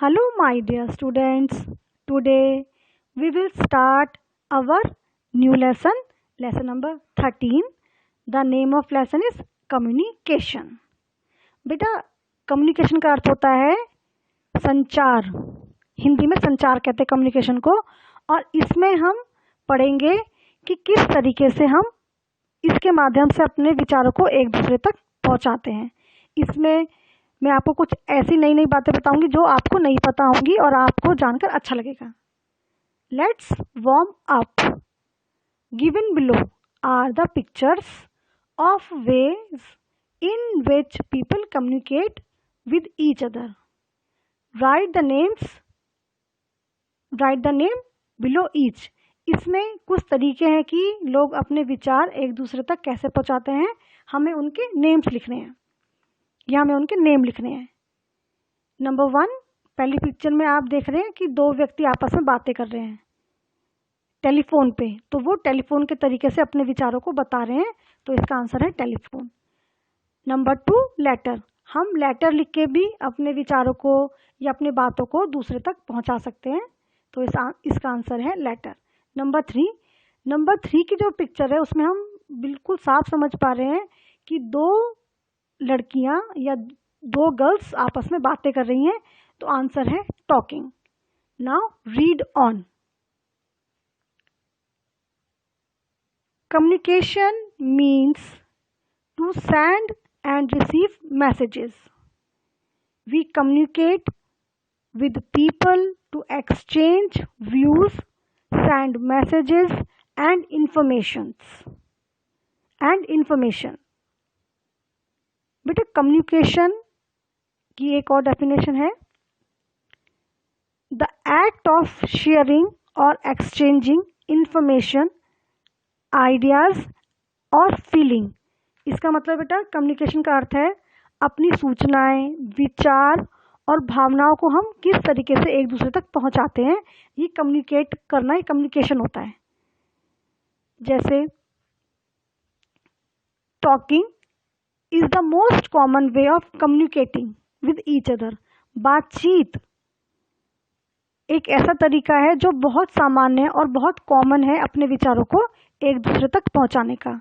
Hello, my dear students. Today we will start our new lesson, lesson number 13. The name of lesson is communication. बेटा communication का अर्थ होता है संचार. हिंदी में संचार कहते हैं कम्युनिकेशन को. और इसमें हम पढ़ेंगे कि किस तरीके से हम इसके माध्यम से अपने विचारों को एक दूसरे तक पहुंचाते हैं. इसमें मैं आपको कुछ ऐसी नई नई बातें बताऊंगी जो आपको नहीं पता होंगी और आपको जानकर अच्छा लगेगा. Let's warm up. Given below are the pictures of ways in which people communicate with each other. Write the name below each. इसमें कुछ तरीके हैं कि लोग अपने विचार एक दूसरे तक कैसे पहुंचाते हैं. हमें उनके नेम्स लिखने हैं या हमें उनके नेम लिखने हैं. नंबर 1, पहली पिक्चर में आप देख रहे हैं कि दो व्यक्ति आपस में बातें कर रहे हैं टेलीफोन पे. तो वो टेलीफोन के तरीके से अपने विचारों को बता रहे हैं, तो इसका आंसर है टेलीफोन. Number 2, letter. हम लेटर लिख के भी अपने विचारों को या अपनी बातों को दूसरे तक पहुंचा सकते हैं, तो इसका आंसर है लेटर. नंबर 3 की जो पिक्चर है उसमें हम बिल्कुल साफ समझ पा रहे हैं कि दो लड़कियां या दो गर्ल्स आपस में बातें कर रही हैं, तो आंसर है talking. Now read on. Communication means to send and receive messages. We communicate with people to exchange views, send messages and information. बेटा कम्युनिकेशन की एक और डेफिनेशन है, द एक्ट ऑफ शेयरिंग और एक्सचेंजिंग इंफॉर्मेशन, आइडियाज और feeling. इसका मतलब बेटा कम्युनिकेशन का अर्थ है अपनी सूचनाएं, विचार और भावनाओं को हम किस तरीके से एक दूसरे तक पहुंचाते हैं. ये कम्युनिकेट करना ही कम्युनिकेशन होता है. जैसे talking is the most common way of communicating with each other. बातचीत एक ऐसा तरीका है जो बहुत सामान्य और बहुत कॉमन है अपने विचारों को एक दूसरे तक पहुंचाने का.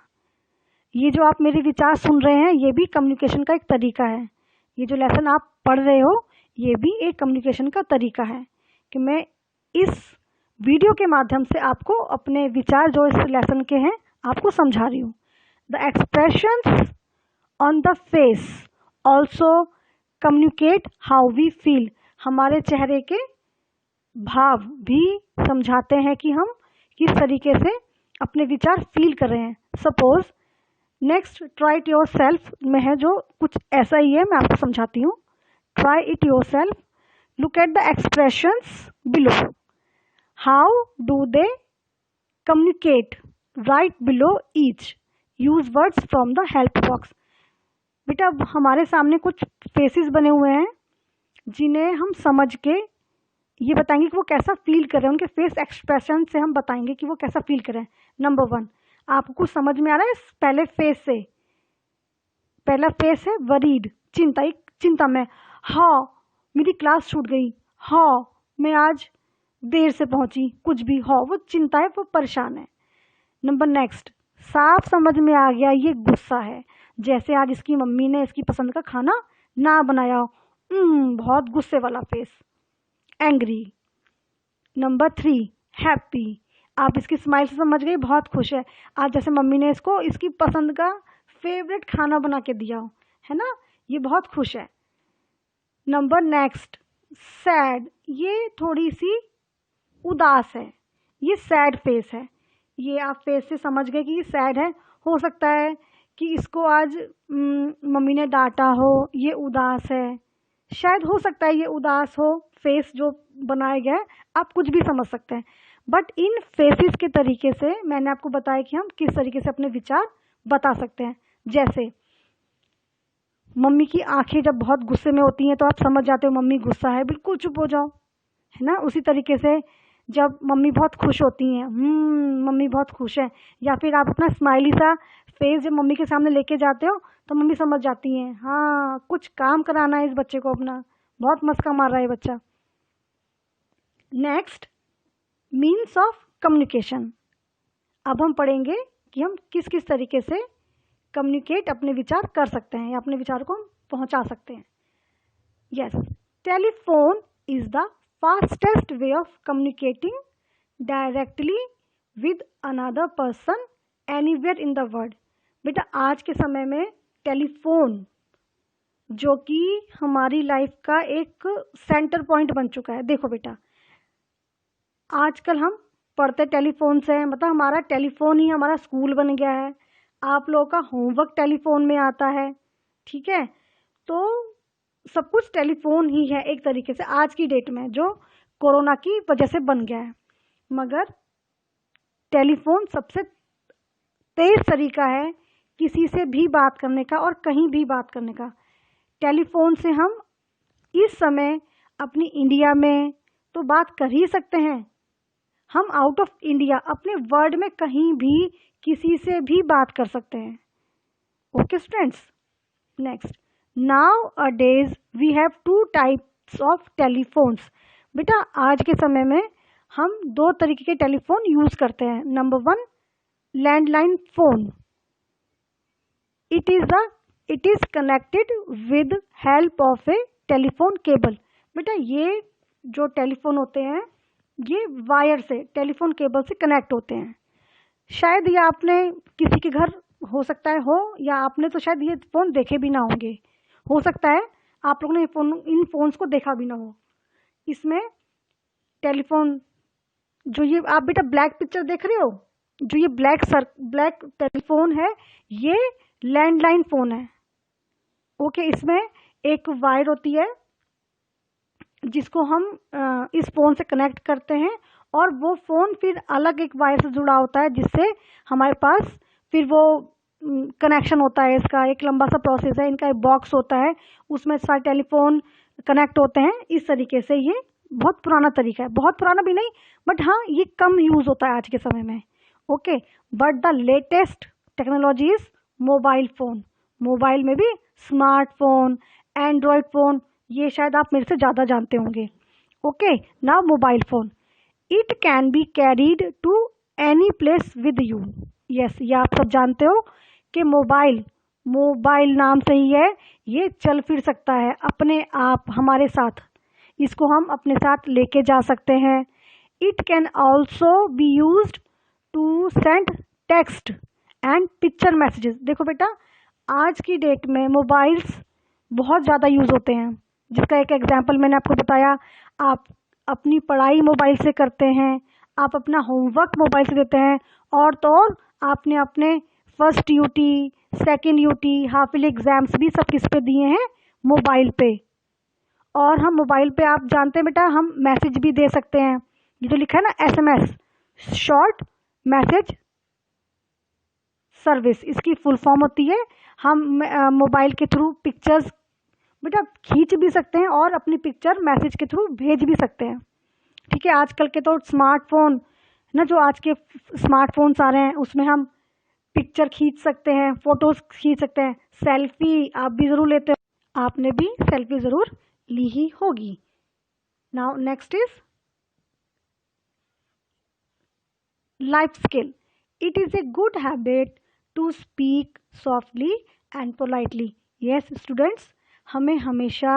ये जो आप मेरे विचार सुन रहे हैं ये भी कम्युनिकेशन का एक तरीका है. ये जो लेसन आप पढ़ रहे हो ये भी एक कम्युनिकेशन का तरीका है कि मैं इस वीडियो के माध्यम से आपको अपने विचार जो इस लेसन के हैं आपको समझा रही हूँ. The expressions on the face also communicate how we feel. हमारे चेहरे के भाव भी समझाते हैं कि हम किस तरीके से अपने विचार फील कर रहे हैं. Suppose next try it your self में है जो कुछ ऐसा ही है, मैं आपको समझाती हूँ. Try it your self. Look at the expressions below. How do they communicate? Right below each. Use words from the help box. बेटा अब हमारे सामने कुछ फेसेस बने हुए हैं जिन्हें हम समझ के ये बताएंगे कि वो कैसा फील कर रहे हैं. उनके फेस एक्सप्रेशन से हम बताएंगे कि वो कैसा फील कर रहे हैं. नंबर 1, आपको कुछ समझ में आ रहा है पहले फेस से? पहला फेस है वरीड, चिंता में. हाँ मेरी क्लास छूट गई. हाँ मैं आज देर से पहुंची. कुछ भी हो, वो चिंता है, वो परेशान है. नंबर नेक्स्ट, साफ समझ में आ गया ये गुस्सा है. जैसे आज इसकी मम्मी ने इसकी पसंद का खाना ना बनाया हो. बहुत गुस्से वाला फेस, एंग्री. Number 3, happy. आप इसकी स्माइल से समझ गए बहुत खुश है. आज जैसे मम्मी ने इसको इसकी पसंद का फेवरेट खाना बना के दिया हो, है ना, ये बहुत खुश है. Number next, sad. ये थोड़ी सी उदास है, ये सैड फेस है. ये आप फेस से समझ गए कि ये सैड है. हो सकता है कि इसको आज मम्मी ने डांटा हो, ये उदास है. शायद हो सकता है ये उदास हो. फेस जो बनाया गया है आप कुछ भी समझ सकते हैं. बट इन फेसेस के तरीके से मैंने आपको बताया कि हम किस तरीके से अपने विचार बता सकते हैं. जैसे मम्मी की आंखें जब बहुत गुस्से में होती हैं तो आप समझ जाते हो मम्मी गुस्सा है, बिल्कुल चुप हो जाओ, है ना. उसी तरीके से जब मम्मी बहुत खुश होती हैं, मम्मी बहुत खुश है. या फिर आप अपना स्माइली सा फेस जब मम्मी के सामने लेके जाते हो तो मम्मी समझ जाती हैं हाँ कुछ काम कराना है इस बच्चे को, अपना बहुत मस्का मार रहा है बच्चा. Next, means of communication. अब हम पढ़ेंगे कि हम किस किस तरीके से कम्युनिकेट अपने विचार कर सकते हैं या अपने विचार को हम पहुंचा सकते हैं। Yes, telephone is the fastest way of communicating directly with another person anywhere in the world. बेटा आज के समय में टेलीफोन जो कि हमारी लाइफ का एक सेंटर पॉइंट बन चुका है। देखो बेटा, आजकल हम पढ़ते टेलीफोन से हैं, मतलब हमारा टेलीफोन ही हमारा स्कूल बन गया है। आप लोगों का होमवर्क टेलीफोन में आता है, ठीक है। तो सब कुछ टेलीफोन ही है एक तरीके से आज की डेट में, जो कोरोना की वजह से बन गया है। मगर टेलीफोन सबसे तेज तरीका है किसी से भी बात करने का और कहीं भी बात करने का। टेलीफोन से हम इस समय अपनी इंडिया में तो बात कर ही सकते हैं, हम आउट ऑफ इंडिया अपने वर्ल्ड में कहीं भी किसी से भी बात कर सकते हैं। Okay students, next, nowadays we have two types of telephones. बेटा आज के समय में हम दो तरीके के टेलीफोन यूज करते हैं। Number 1, landline phone. It is connected with help of A telephone cable. बेटा ये जो टेलीफोन होते हैं ये वायर से, टेलीफोन केबल से कनेक्ट होते हैं। शायद ये आपने किसी के घर हो सकता है हो, या आपने तो शायद ये फ़ोन देखे भी ना होंगे। हो सकता है आप लोगों ने इन फ़ोन्स को देखा भी ना हो। इसमें टेलीफोन जो ये आप बेटा ब्लैक पिक्चर देख रहे हो, जो ये ब्लैक टेलीफोन है, ये लैंडलाइन फ़ोन है। ओके, इसमें एक वायर होती है जिसको हम इस फ़ोन से कनेक्ट करते हैं, और वो फ़ोन फिर अलग एक वायर से जुड़ा होता है जिससे हमारे पास फिर वो कनेक्शन होता है। इसका एक लंबा सा प्रोसेस है, इनका एक बॉक्स होता है, उसमें सारे टेलीफोन कनेक्ट होते हैं। इस तरीके से ये बहुत पुराना तरीका है, बहुत पुराना भी नहीं, बट हाँ ये कम यूज़ होता है आज के समय में। Okay, but the latest technology is mobile phone. Mobile में भी स्मार्टफोन, एंड्रॉयड फ़ोन, ये शायद आप मेरे से ज़्यादा जानते होंगे। Okay, now mobile phone, it can be carried to any place with you. Yes, ये आप सब जानते हो कि मोबाइल नाम से ही है, ये चल फिर सकता है अपने आप हमारे साथ, इसको हम अपने साथ लेके जा सकते हैं। It can also be used to send text and picture messages. देखो बेटा आज की डेट में मोबाइल्स बहुत ज़्यादा यूज़ होते हैं, जिसका एक एग्जांपल मैंने आपको बताया। आप अपनी पढ़ाई मोबाइल से करते हैं, आप अपना होमवर्क मोबाइल से देते हैं, और तो और आपने अपने first UT, second UT, half yearly exams भी सब किस पे दिए हैं, मोबाइल पे। और हम मोबाइल पे आप जानते हैं बेटा हम मैसेज भी दे सकते हैं। ये जो लिखा है ना SMS, शॉर्ट मैसेज सर्विस, इसकी फुल फॉर्म होती है। हम मोबाइल के थ्रू पिक्चर्स बेटा खींच भी सकते हैं और अपनी पिक्चर मैसेज के थ्रू भेज भी सकते हैं। ठीक है, आजकल के तो स्मार्टफोन ना, जो आज के स्मार्टफोन्स आ रहे हैं उसमें हम पिक्चर खींच सकते हैं, फोटोज खींच सकते हैं। सेल्फी आप भी ज़रूर लेते हो, आपने भी सेल्फी ज़रूर ली ही होगी। Now next is life skill. It is a good habit to speak softly and politely. Yes students, हमें हमेशा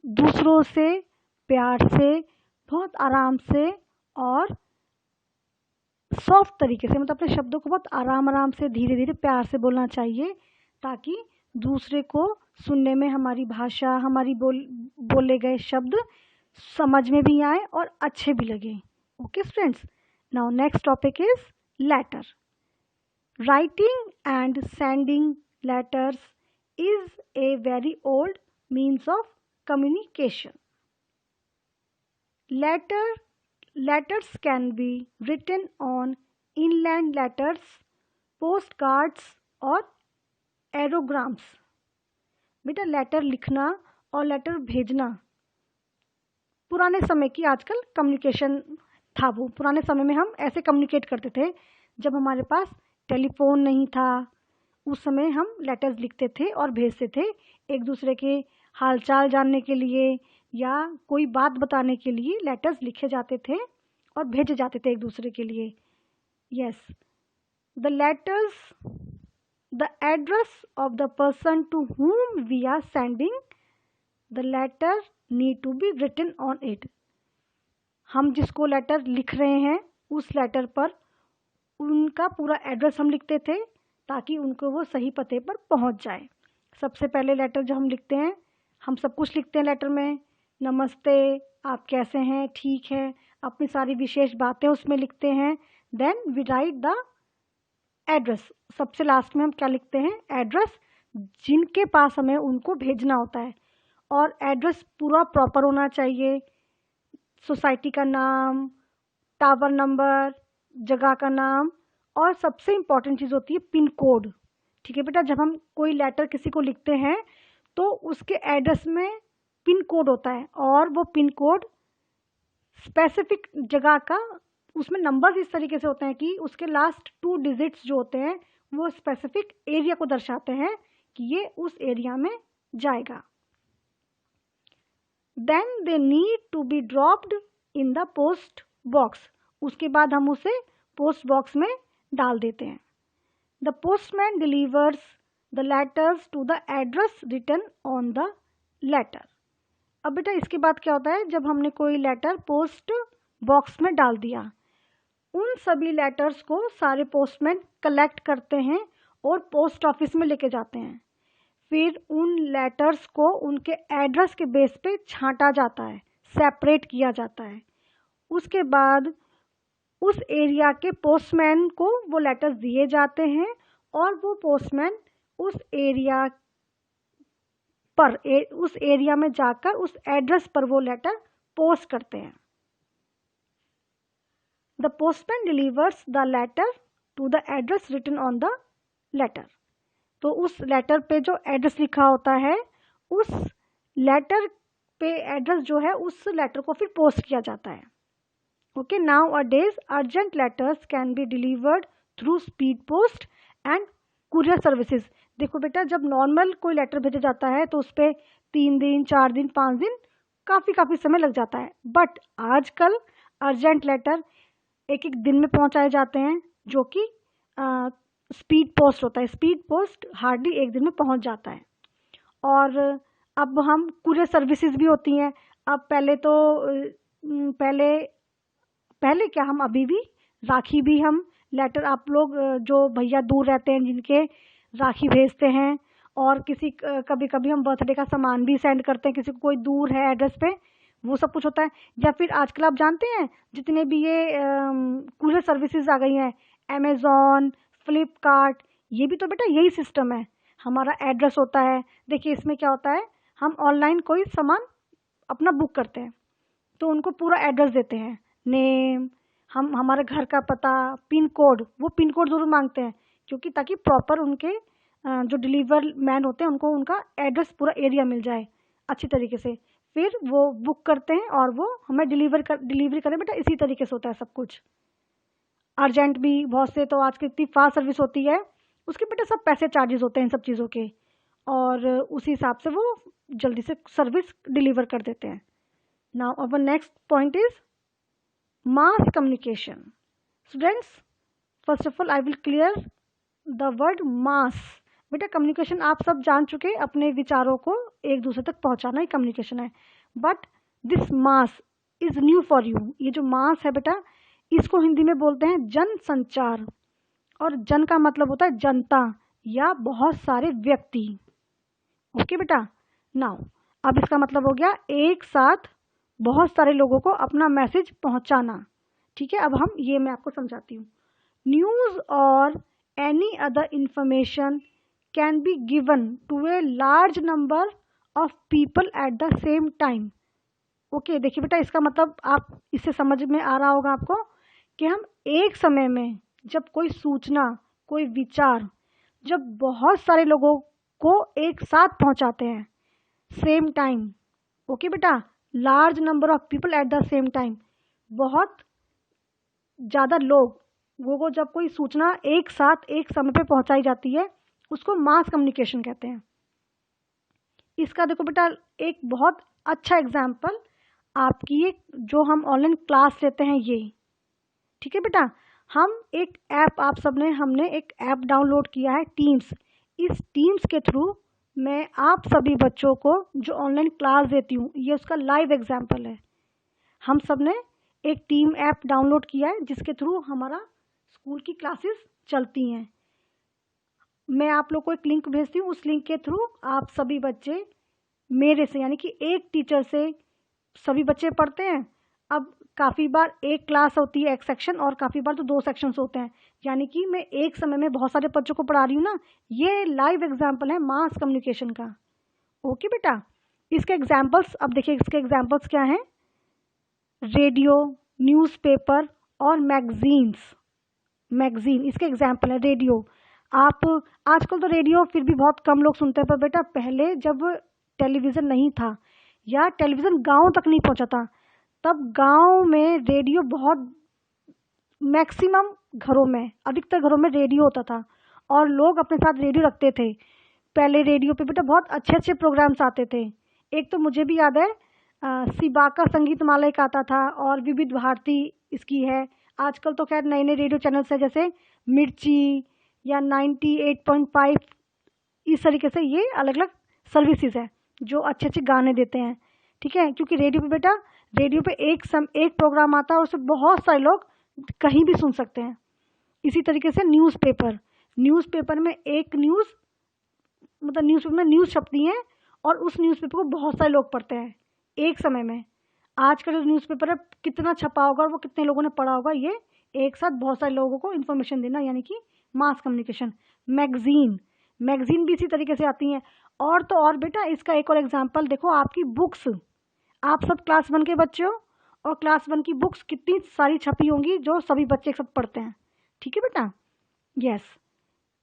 दूसरों से प्यार से, बहुत आराम से और सॉफ्ट तरीके से, मतलब अपने शब्दों को बहुत आराम से, धीरे धीरे, प्यार से बोलना चाहिए, ताकि दूसरे को सुनने में हमारी भाषा, हमारी बोले गए शब्द समझ में भी आए और अच्छे भी लगे। Okay students, now next topic is letter. Writing and sending letters is a very old means of communication. Letters can be written on inland letters, postcards और aerograms. बेटा लेटर लिखना और लेटर भेजना पुराने समय की आजकल कम्युनिकेशन था। वो पुराने समय में हम ऐसे कम्युनिकेट करते थे जब हमारे पास टेलीफोन नहीं था। उस समय हम लेटर्स लिखते थे और भेजते थे एक दूसरे के हालचाल जानने के लिए, या कोई बात बताने के लिए लेटर्स लिखे जाते थे और भेजे जाते थे एक दूसरे के लिए। Yes, the letters, the address of the person to whom we are sending the letter need to be written on it. हम जिसको लेटर लिख रहे हैं उस लेटर पर उनका पूरा एड्रेस हम लिखते थे ताकि उनको वो सही पते पर पहुंच जाए। सबसे पहले लेटर जब हम लिखते हैं, हम सब कुछ लिखते हैं लेटर में, नमस्ते, आप कैसे हैं, ठीक है, अपनी सारी विशेष बातें उसमें लिखते हैं। Then we write the address. सबसे लास्ट में हम क्या लिखते हैं, एड्रेस, जिनके पास हमें उनको भेजना होता है। और एड्रेस पूरा प्रॉपर होना चाहिए, सोसाइटी का नाम, टावर नंबर, जगह का नाम, और सबसे इम्पॉर्टेंट चीज़ होती है पिन कोड। ठीक है बेटा, जब हम कोई लेटर किसी को लिखते हैं तो उसके एड्रेस में पिन कोड होता है और वो पिन कोड स्पेसिफिक जगह का, उसमें नंबर्स इस तरीके से होते हैं कि उसके लास्ट 2 डिजिट्स जो होते हैं वो स्पेसिफिक एरिया को दर्शाते हैं कि ये उस एरिया में जाएगा। Then they need to be dropped in the post box. उसके बाद हम उसे पोस्ट बॉक्स में डाल देते हैं। The postman delivers the letters to the address written on the letter. अब बेटा इसके बाद क्या होता है, जब हमने कोई लेटर पोस्ट बॉक्स में डाल दिया, उन सभी लेटर्स को सारे पोस्टमैन कलेक्ट करते हैं और पोस्ट ऑफिस में लेके जाते हैं। फिर उन लेटर्स को उनके एड्रेस के बेस पे छांटा जाता है, सेपरेट किया जाता है। उसके बाद उस एरिया के पोस्टमैन को वो लेटर्स दिए जाते हैं और वो पोस्टमैन उस एरिया पर उस एरिया में जाकर उस एड्रेस पर वो लेटर पोस्ट करते हैं। The postman delivers the letter to the address written on the letter. तो उस लेटर पे जो एड्रेस लिखा होता है, उस लेटर पे एड्रेस जो है उस लेटर को फिर पोस्ट किया जाता है। Okay, now a days urgent letters can be delivered through speed post and courier services. देखो बेटा, जब नॉर्मल कोई लेटर भेजा जाता है तो उस पर 3 दिन, 4 दिन, 5 दिन, काफ़ी समय लग जाता है। बट आजकल अर्जेंट लेटर एक एक दिन में पहुंचाए जाते हैं, जो कि स्पीड पोस्ट होता है। स्पीड पोस्ट हार्डली एक दिन में पहुंच जाता है। और अब हम कुरियर सर्विसेज भी होती हैं। अब पहले तो पहले क्या, हम अभी भी राखी भी हम लेटर, आप लोग जो भैया दूर रहते हैं जिनके राखी भेजते हैं, और किसी कभी कभी हम बर्थडे का सामान भी सेंड करते हैं किसी को, कोई दूर है एड्रेस पे, वो सब कुछ होता है। या फिर आजकल आप जानते हैं जितने भी ये कुरियर सर्विसेज आ गई हैं, अमेज़ॉन, फ्लिपकार्ट, ये भी तो बेटा यही सिस्टम है। हमारा एड्रेस होता है, देखिए इसमें क्या होता है, हम ऑनलाइन कोई सामान अपना बुक करते हैं तो उनको पूरा एड्रेस देते हैं, नेम, हम हमारे घर का पता, पिन कोड, वो पिन कोड ज़रूर मांगते हैं क्योंकि ताकि प्रॉपर उनके जो डिलीवर मैन होते हैं उनको उनका एड्रेस पूरा एरिया मिल जाए अच्छी तरीके से। फिर वो बुक करते हैं और वो हमें डिलीवरी करें। बेटा इसी तरीके से होता है सब कुछ। अर्जेंट भी बहुत से, तो आजकल इतनी फास्ट सर्विस होती है, उसके बेटा सब पैसे चार्जेस होते हैं इन सब चीज़ों के, और उसी हिसाब से वो जल्दी से सर्विस डिलीवर कर देते हैं। Now our next point is mass communication. Students, first of all I will clear the word mass. बेटा कम्युनिकेशन आप सब जान चुके, अपने विचारों को एक दूसरे तक पहुंचाना ही कम्युनिकेशन है। But this mass is new for you. ये जो मास है बेटा, इसको हिंदी में बोलते हैं जन संचार, और जन का मतलब होता है जनता या बहुत सारे व्यक्ति। ओके बेटा, नाउ अब इसका मतलब हो गया एक साथ बहुत सारे लोगों को अपना मैसेज पहुंचाना। ठीक है, अब हम ये मैं आपको समझाती हूँ। न्यूज़ और any other information can be given to a large number of people at the same time. Okay, देखिए बेटा इसका मतलब आप इससे समझ में आ रहा होगा आपको कि हम एक समय में जब कोई सूचना, कोई विचार, जब बहुत सारे लोगों को एक साथ पहुंचाते हैं सेम टाइम। ओके बेटा, large number of people at the same time, बहुत ज़्यादा लोगों को जब कोई सूचना एक साथ एक समय पे पहुंचाई जाती है उसको मास कम्युनिकेशन कहते हैं। इसका देखो बेटा एक बहुत अच्छा एग्जाम्पल आपकी एक जो हम ऑनलाइन क्लास लेते हैं ये, ठीक है बेटा। हम एक ऐप हमने एक ऐप डाउनलोड किया है टीम्स। इस टीम्स के थ्रू मैं आप सभी बच्चों को जो ऑनलाइन क्लास देती हूँ, ये उसका लाइव एग्जाम्पल है। हम सब ने एक टीम ऐप डाउनलोड किया है जिसके थ्रू हमारा स्कूल की क्लासेस चलती हैं। मैं आप लोग को एक लिंक भेजती हूँ, उस लिंक के थ्रू आप सभी बच्चे मेरे से, यानी कि एक टीचर से सभी बच्चे पढ़ते हैं। अब काफ़ी बार एक क्लास होती है एक सेक्शन, और काफ़ी बार तो 2 सेक्शंस होते हैं, यानी कि मैं एक समय में बहुत सारे बच्चों को पढ़ा रही हूँ ना। ये लाइव एग्जाम्पल है मास कम्युनिकेशन का। ओके बेटा, इसके एग्जाम्पल्स अब देखिए, इसके एग्जाम्पल्स क्या हैं। रेडियो, न्यूज़पेपर और मैगजीन इसके एग्जाम्पल है। रेडियो, आप आजकल तो रेडियो फिर भी बहुत कम लोग सुनते हैं, पर बेटा पहले जब टेलीविज़न नहीं था या टेलीविज़न गांव तक नहीं पहुंचा था, तब गांव में रेडियो बहुत मैक्सिमम घरों में, अधिकतर घरों में रेडियो होता था और लोग अपने साथ रेडियो रखते थे। पहले रेडियो पे बेटा बहुत अच्छे अच्छे प्रोग्राम्स आते थे। एक तो मुझे भी याद है सिबाका संगीत माला एक आता था, और विविध भारती इसकी है। आजकल तो खैर नए नए रेडियो चैनल्स हैं, जैसे मिर्ची या 98.5, इस तरीके से ये अलग अलग सर्विसेज है जो अच्छे अच्छे गाने देते हैं, ठीक है। क्योंकि रेडियो पे बेटा, रेडियो पे एक प्रोग्राम आता है और उसमें बहुत सारे लोग कहीं भी सुन सकते हैं। इसी तरीके से न्यूज़पेपर में एक न्यूज़पेपर में न्यूज़ छपती है और उस न्यूज़पेपर को बहुत सारे लोग पढ़ते हैं एक समय में। आज का जो न्यूज़पेपर है कितना छपा होगा और वो कितने लोगों ने पढ़ा होगा, ये एक साथ बहुत सारे लोगों को इन्फॉर्मेशन देना, यानी कि मास कम्युनिकेशन। मैगजीन भी इसी तरीके से आती हैं। और तो और बेटा, इसका एक और एग्जाम्पल देखो, आपकी बुक्स, आप सब क्लास 1 के बच्चे हो और क्लास 1 की बुक्स कितनी सारी छपी होंगी जो सभी बच्चे एक साथ पढ़ते हैं, ठीक है बेटा। Yes,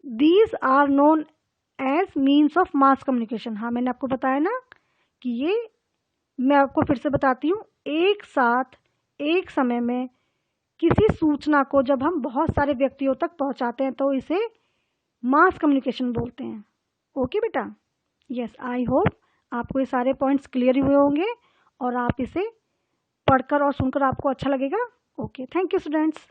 these are known as means of mass communication. हाँ, मैंने आपको बताया ना कि ये, मैं आपको फिर से बताती हूँ, एक साथ एक समय में किसी सूचना को जब हम बहुत सारे व्यक्तियों तक पहुँचाते हैं तो इसे मास कम्युनिकेशन बोलते हैं। ओके बेटा, यस, आई होप आपको ये सारे पॉइंट्स क्लियर हुए होंगे और आप इसे पढ़कर और सुनकर आपको अच्छा लगेगा। Okay, thank you students.